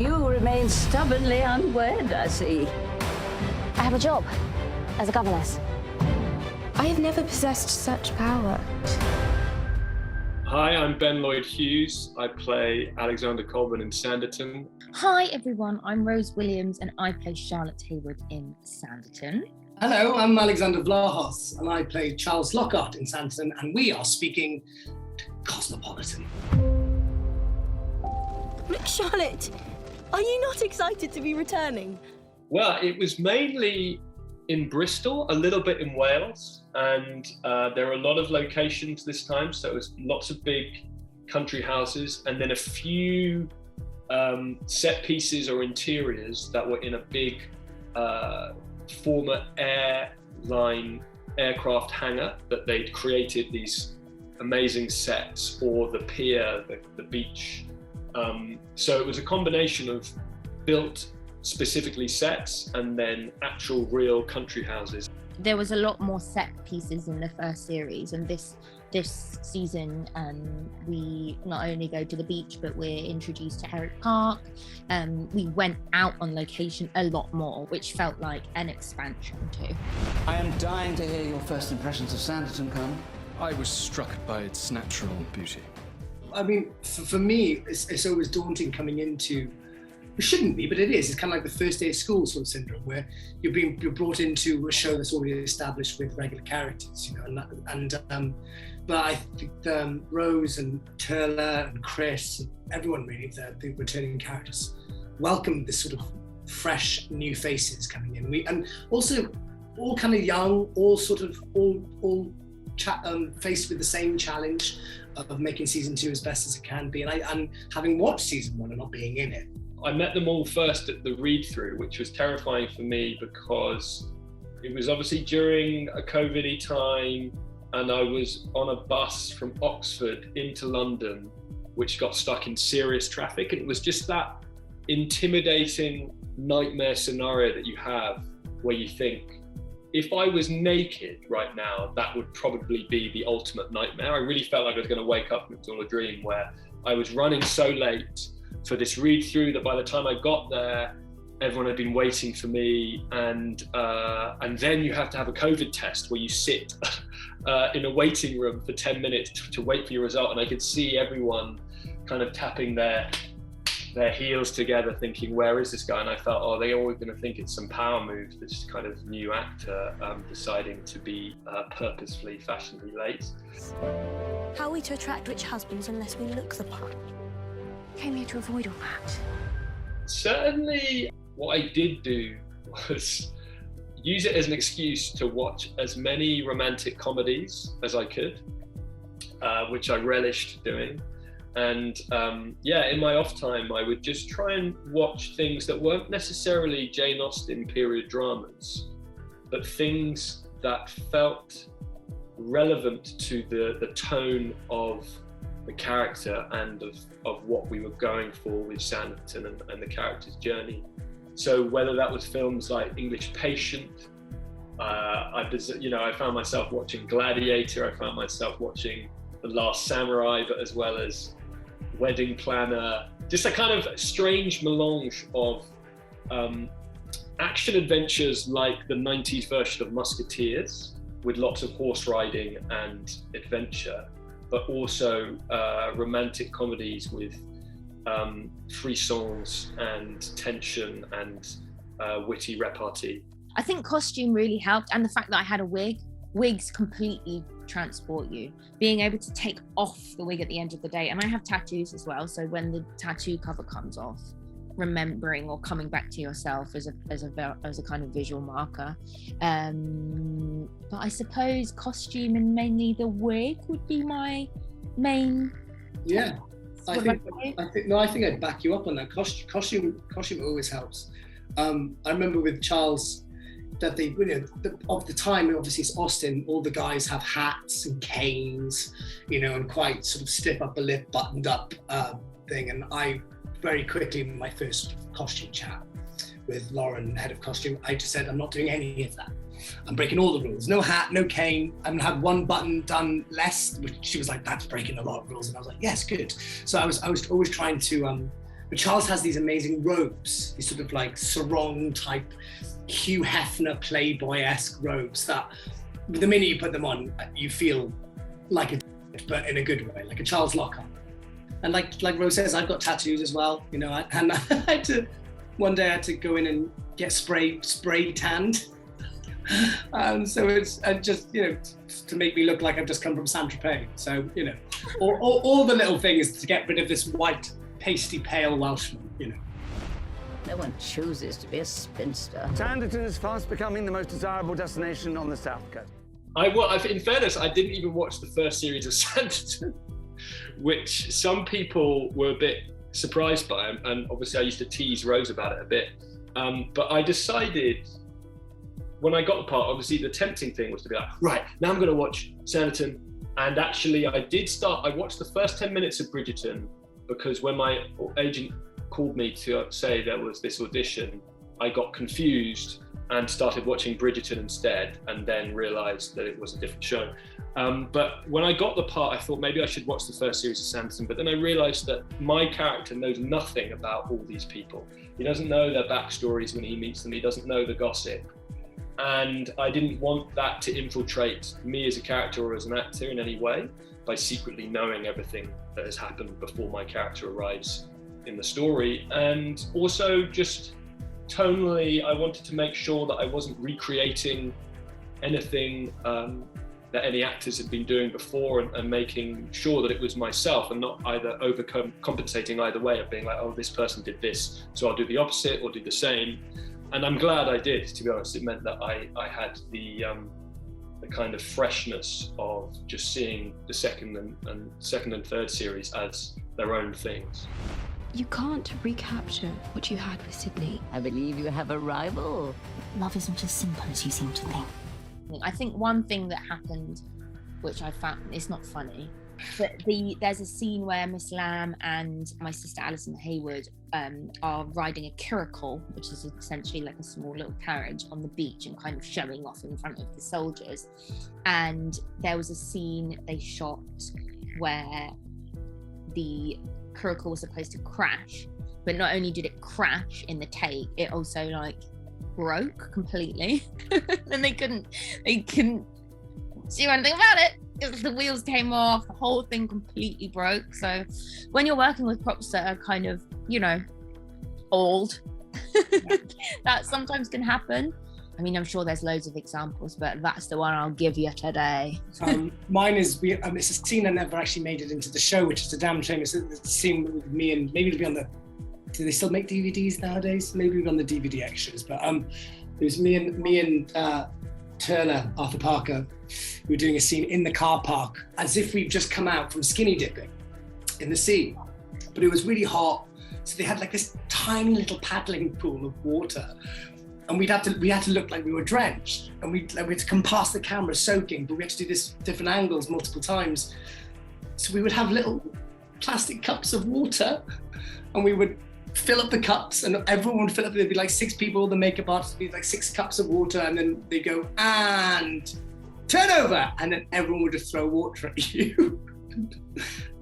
You remain stubbornly unwed, I see. I have a job as a governess. I have never possessed such power. Hi, I'm Ben Lloyd-Hughes. I play Alexander Colbourne in Sanditon. Hi everyone, I'm Rose Williams and I play Charlotte Heywood in Sanditon. Hello, I'm Alexander Vlahos and I play Charles Lockhart in Sanditon, and we are speaking to Cosmopolitan. Charlotte, are you not excited to be returning? Well, it was mainly in Bristol, a little bit in Wales, and there are a lot of locations this time, so it was lots of big country houses and then a few set pieces or interiors that were in a big former airline aircraft hangar that they'd created these amazing sets, or the pier, the beach. So it was a combination of built specifically sets and then actual real country houses. There was a lot more set pieces in the first series, and this season we not only go to the beach but we're introduced to Heywood Park. We went out on location a lot more, which felt like an expansion too. I am dying to hear your first impressions of Sanditon, Colonel. I was struck by its natural beauty. I mean, for me, it's always daunting coming into, it shouldn't be, but it is. It's kind of like the first day of school sort of syndrome, where you're brought into a show that's already established with regular characters, you know. But I think Rose and Turla and Chris and everyone really, the returning characters, welcomed this sort of fresh new faces coming in. And also all kind of young, all sort of all faced with the same challenge of making season 2 as best as it can be. And having watched season 1 and not being in it, I met them all first at the read-through, which was terrifying for me because it was obviously during a COVID-y time, and I was on a bus from Oxford into London, which got stuck in serious traffic. And it was just that intimidating nightmare scenario that you have where you think, if I was naked right now, that would probably be the ultimate nightmare. I really felt like I was going to wake up and it was all a dream, where I was running so late for this read-through that by the time I got there, everyone had been waiting for me, and then you have to have a COVID test where you sit in a waiting room for 10 minutes to wait for your result. And I could see everyone kind of tapping their heels together thinking, where is this guy? And I felt, oh, they're always going to think it's some power move, this kind of new actor deciding to be purposefully fashionably late. How are we to attract rich husbands unless we look the part? Came here to avoid all that. Certainly what I did do was use it as an excuse to watch as many romantic comedies as I could, which I relished doing. And in my off time, I would just try and watch things that weren't necessarily Jane Austen period dramas, but things that felt relevant to the tone of the character and of what we were going for with Sanditon and the character's journey. So whether that was films like English Patient, I found myself watching Gladiator, I found myself watching The Last Samurai, but as well as Wedding Planner, just a kind of strange melange of action adventures like the 90s version of Musketeers, with lots of horse riding and adventure, but also romantic comedies with frissons and tension and witty repartee. I think costume really helped, and the fact that I had a wig. Wigs completely transport you. Being able to take off the wig at the end of the day, and I have tattoos as well, so when the tattoo cover comes off, remembering or coming back to yourself as a kind of visual marker. But I suppose costume and mainly the wig would be my main. Yeah, I think I'd back you up on that. Costume always helps. I remember with Charles that of the time, obviously it's Austen, all the guys have hats and canes, and quite sort of stiff upper lip, buttoned up thing. And I very quickly, in my first costume chat with Lauren, head of costume, I just said, I'm not doing any of that. I'm breaking all the rules. No hat, no cane. I haven't had one button done less, which she was like, that's breaking a lot of rules. And I was like, yes, good. So I was always trying to But Charles has these amazing robes, these sort of like sarong type, Hugh Hefner Playboy-esque robes that the minute you put them on, you feel like a but in a good way, like a Charles Lockhart. And like Rose says, I've got tattoos as well, you know, and I had to, one day I had to go in and get spray tanned. So it's just, you know, to make me look like I've just come from Saint-Tropez. So, you know, all the little things to get rid of this white, pasty, pale Welshman, you know. No one chooses to be a spinster. Sanditon is fast becoming the most desirable destination on the south coast. In fairness, I didn't even watch the first series of Sanditon, which some people were a bit surprised by, and obviously I used to tease Rose about it a bit. But I decided, when I got the part, obviously the tempting thing was to be like, right, now I'm going to watch Sanditon. And actually I watched the first 10 minutes of Bridgerton, because when my agent called me to say there was this audition, I got confused and started watching Bridgerton instead, and then realised that it was a different show. But when I got the part, I thought maybe I should watch the first series of Sanditon, but then I realised that my character knows nothing about all these people. He doesn't know their backstories when he meets them, he doesn't know the gossip. And I didn't want that to infiltrate me as a character or as an actor in any way, by secretly knowing everything that has happened before my character arrives in the story. And also just tonally, I wanted to make sure that I wasn't recreating anything that any actors had been doing before, and making sure that it was myself and not either overcompensating either way of being like, oh, this person did this, so I'll do the opposite or do the same. And I'm glad I did, to be honest. It meant that I had the kind of freshness of just seeing the second and third series as their own things. You can't recapture what you had with Sydney. I believe you have a rival. Love isn't as simple as you seem to think. I think one thing that happened, which I found is not funny, but there's a scene where Miss Lamb and my sister Alison Heywood are riding a curricle, which is essentially like a small little carriage on the beach, and kind of showing off in front of the soldiers. And there was a scene they shot where the curricle was supposed to crash, but not only did it crash in the take, it also like broke completely. And they couldn't do anything about it. The wheels came off, the whole thing completely broke. So when you're working with props that are kind of, you know, old, that sometimes can happen. I mean, I'm sure there's loads of examples, but that's the one I'll give you today. Mine is, it's a scene that never actually made it into the show, which is a damn shame. It's a scene with me, and maybe it'll be on do they still make DVDs nowadays? Maybe it'll be on the DVD extras, but it was me and Turner, Arthur Parker, we were doing a scene in the car park, as if we'd just come out from skinny dipping in the sea, but it was really hot. So they had like this tiny little paddling pool of water, and we had to look like we were drenched, and we had to come past the camera soaking, but we had to do this different angles multiple times. So we would have little plastic cups of water, and we would fill up the cups, and everyone would fill up. There'd be like 6 people, the makeup artist would be like 6 cups of water, and then they go, and turn over, and then everyone would just throw water at you.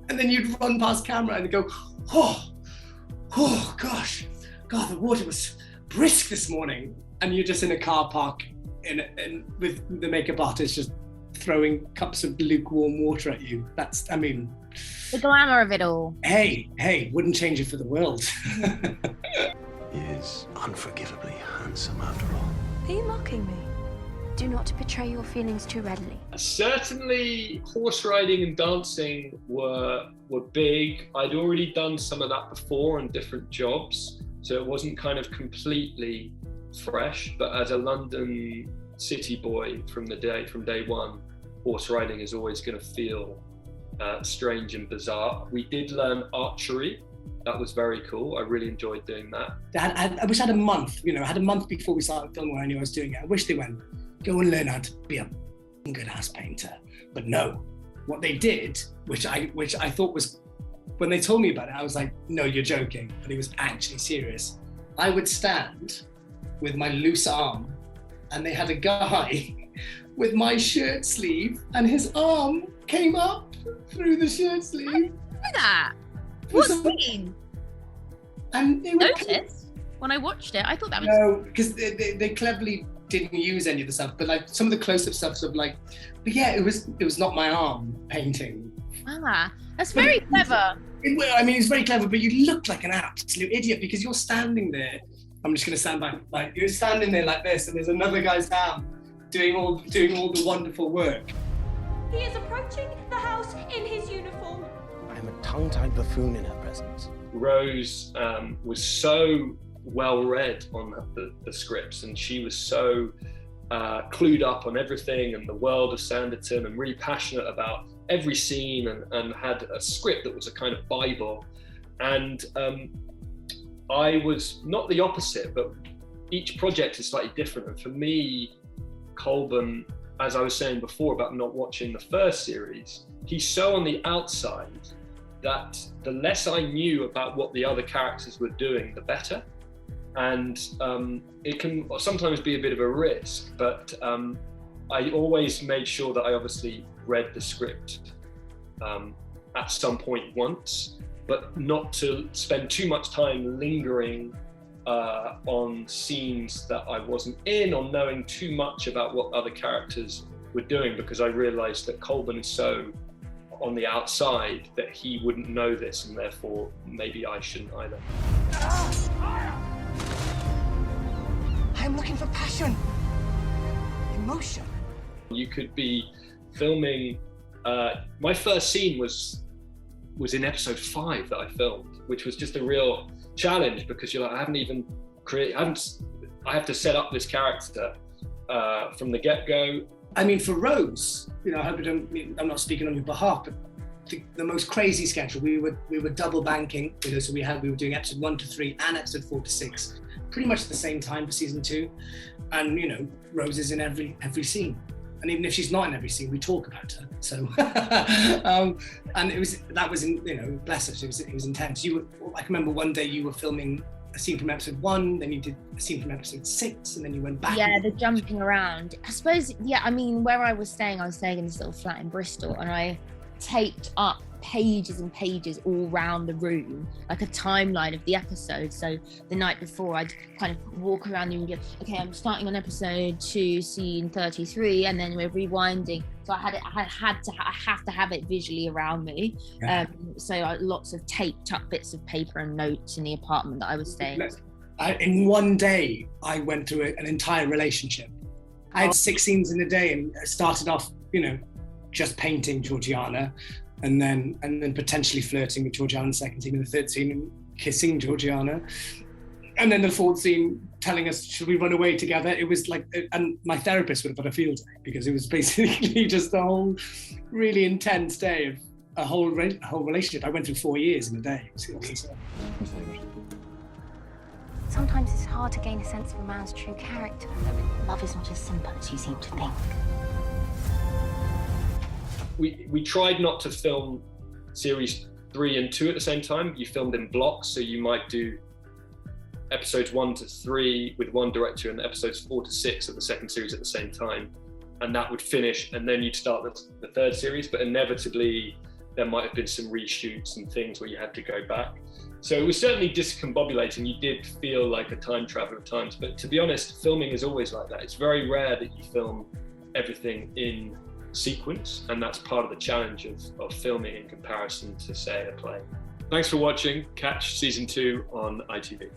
And then you'd run past camera and go, oh gosh, God, the water was brisk this morning. And you're just in a car park and with the makeup artist just throwing cups of lukewarm water at you. That's, I mean, the glamour of it all. Hey, wouldn't change it for the world. He is unforgivably handsome after all. Are you mocking me? Do not betray your feelings too readily. Certainly horse riding and dancing were big. I'd already done some of that before on different jobs, so it wasn't kind of completely fresh. But as a London city boy from day one, horse riding is always going to feel strange and bizarre. We did learn archery. That was very cool. I really enjoyed doing that. I wish I had a month, I had a month before we started filming where I knew I was doing it. I wish they went, go and learn how to be a good ass painter. But no, what they did, which I thought was, when they told me about it, I was like, no, you're joking. But it was actually serious. I would stand with my loose arm, and they had a guy with my shirt sleeve, and his arm came up through the shirt sleeve. Look at that. What scene? And they were Noticed when I watched it. I thought that was no, because they cleverly didn't use any of the stuff, but like some of the close-up stuff, sort of like, but yeah, it was not my arm painting. that's very clever. I mean, it's very clever, but you look like an absolute idiot because you're standing there. I'm just going to stand back. Like you're standing there like this, and there's another guy's arm doing all the wonderful work. He is approaching the house in his uniform. I'm a tongue-tied buffoon in her presence. Rose was so well read on the scripts, and she was so clued up on everything and the world of Sanditon, and really passionate about every scene, and had a script that was a kind of Bible. And I was not the opposite, but each project is slightly different. And for me, Colbourne, as I was saying before about not watching the first series, he's so on the outside that the less I knew about what the other characters were doing, the better. And it can sometimes be a bit of a risk, but I always made sure that I obviously read the script at some point once, but not to spend too much time lingering on scenes that I wasn't in, or knowing too much about what other characters were doing, because I realized that Colbourne is so on the outside that he wouldn't know this, and therefore maybe I shouldn't either. I'm looking for passion, emotion. You could be filming, my first scene was in episode 5 that I filmed, which was just a real challenge, because you're like, I have to set up this character from the get-go. I mean, for Rose, I hope I'm not speaking on your behalf, but the most crazy schedule, we were double banking, so we were doing episode 1 to 3 and episode 4 to 6, pretty much at the same time for season 2. And Rose is in every scene. And even if she's not in every scene, we talk about her. So, and bless her, it was intense. I can remember one day you were filming a scene from episode 1, then you did a scene from episode 6, and then you went back. Yeah, the jumping around. I suppose, I mean, where I was staying in this little flat in Bristol, and I taped up pages and pages all around the room, like a timeline of the episode. So the night before, I'd kind of walk around the room and go, okay, I'm starting on episode 2, scene 33, and then we're rewinding. So I have to have it visually around me. Yeah. So lots of taped up bits of paper and notes in the apartment that I was staying in. In one day, I went through an entire relationship. I had 6 scenes in a day, and I started off, just painting Georgiana, and then potentially flirting with Georgiana in the second scene, and the third scene kissing Georgiana, and then the fourth scene telling us, should we run away together? It was like, and my therapist would have had a field day, because it was basically just a whole really intense day of a whole relationship. I went through 4 years in a day. Sometimes it's hard to gain a sense of a man's true character. Love is not as simple as you seem to think. We tried not to film series 3 and 2 at the same time. You filmed in blocks, so you might do episodes 1 to 3 with one director, and episodes 4 to 6 of the second series at the same time, and that would finish, and then you'd start the third series. But inevitably there might have been some reshoots and things where you had to go back. So it was certainly discombobulating. You did feel like a time traveler at times, but to be honest, filming is always like that. It's very rare that you film everything in sequence, and that's part of the challenge of filming in comparison to, say, a play. Thanks for watching. Catch season 2 on ITV.